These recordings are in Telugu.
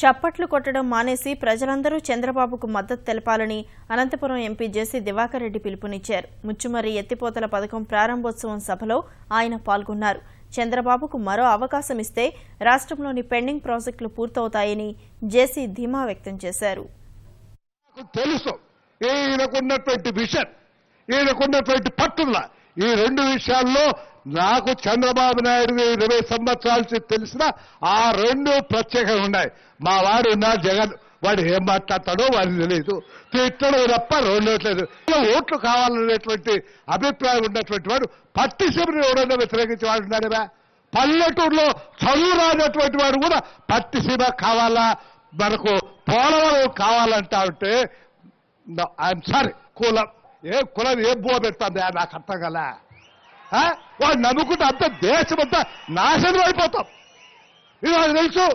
చప్పట్లు కొట్టడం మానేసి ప్రజలందరూ చంద్రబాబుకు మద్దతు తెలపాలని అనంతపురం ఎంపీ జేసీ దివాకర్ రెడ్డి పిలుపునిచ్చారు. ముచ్చుమర్రి ఎత్తిపోతల పథకం ప్రారంభోత్సవం సభలో ఆయన పాల్గొన్నారు. చంద్రబాబుకు మరో అవకాశం ఇస్తే రాష్ట్రంలోని పెండింగ్ ప్రాజెక్టులు పూర్తవుతాయని జేసీ ధీమా వ్యక్తం చేశారు. ఈ రెండు విషయాల్లో నాకు చంద్రబాబు నాయుడు 20 సంవత్సరాలు తెలిసిన ఆ రెండు ప్రత్యేకంగా ఉన్నాయి. మా వాడు ఉన్నా జగన్, వాడు ఏం మాట్లాడతాడో వాడికి తెలియదు, తిట్టడం తప్ప రెండోట్లేదు. ఓట్లు కావాలనేటువంటి అభిప్రాయం ఉన్నటువంటి వాడు పట్టిసీమని ఎవరైనా వ్యతిరేకించి వాడు ఉన్నాడే. పల్లెటూరులో చదువు రానటువంటి వాడు కూడా పట్టిసీమ కావాలా, మనకు పోలవరం కావాలంటా ఉంటే ఐఎమ్ సారీ, కులం ఏం బో పెడుతుంది నాకు అర్థం కదా. వాడు నమ్ముకుంటే అంత దేశం అంతా నాశనం అయిపోతాం. ఇది నాకు తెలుసు.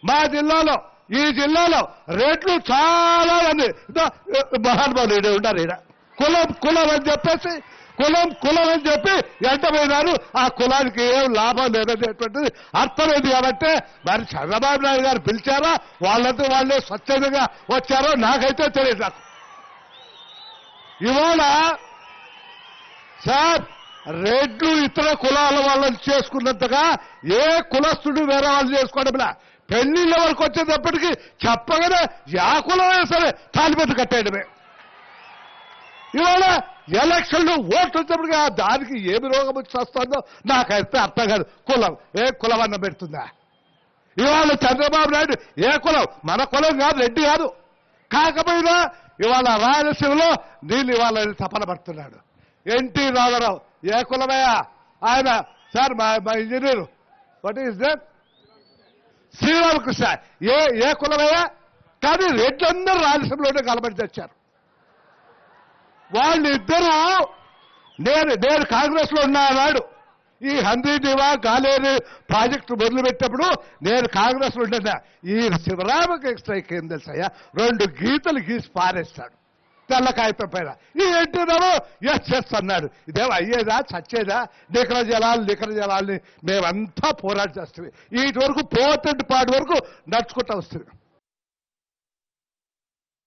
మా జిల్లాలో, ఈ జిల్లాలో రేట్లు చాలా మంది మహానుభావులు ఉన్నారు. ఈడ కులం అని చెప్పేసి కులం అని చెప్పి ఎంటపోయినారు. ఆ కులానికి ఏం లాభం లేదనేటువంటిది అర్థమైంది. కాబట్టి మరి చంద్రబాబు నాయుడు గారు పిలిచారా, వాళ్ళంతా వాళ్ళే స్వచ్ఛందంగా వచ్చారో నాకైతే తెలియదు. నాకు ఇవాళ సార్ రెడ్లు ఇతర కులాల వాళ్ళని చేసుకున్నంతగా ఏ కులస్తుడు వేరే వాళ్ళు చేసుకోవడం. పెళ్లిళ్ళ వరకు వచ్చేటప్పటికి చెప్పగానే యా కులమే సరే తాలిపెట్టు కట్టేయడమే. ఇవాళ ఎలక్షన్లు ఓట్లు వచ్చేప్పటికి దానికి ఏమి రోగం వచ్చి వస్తుందో నాకైతే అర్థం కాదు. కులం అన్న పెడుతుందా? ఇవాళ చంద్రబాబు నాయుడు ఏ కులం? మన కులం కాదు, రెడ్డి కాదు. కాకపోయినా ఇవాళ రాయలసీమలో నీళ్ళు ఇవాళ తపన పడుతున్నాడు. ఎన్టీ రామారావు ఏ కులమయ్యా? ఆయన సార్ మా engineer what is that Sri Ramakrishna ఏ కులమయ్యా? కానీ రెడ్లందరూ రాయలసీమలోనే కలబడి తెచ్చారు. వాళ్ళిద్దరూ నేను కాంగ్రెస్ లో ఉన్నాడు. ఈ హంద్రీనివా గాలేరు ప్రాజెక్టు మొదలుపెట్టినప్పుడు నేను కాంగ్రెస్ లో ఉంటున్నా. ఈ శివరామకృష్ణకి ఏం తెలుసయ్యా, 2 గీతలు గీసి పారేస్తాడు తెల్ల కాగితం పైన. ఈ ఏంటినారో ఎస్ అన్నాడు. ఇదేమో అయ్యేదా చచ్చేదా? నికర జలాల్ని మేమంతా పోరాటం చేస్తుంది. వీటి వరకు పోతంటి పాటి వరకు నడుచుకుంటూ వస్తుంది.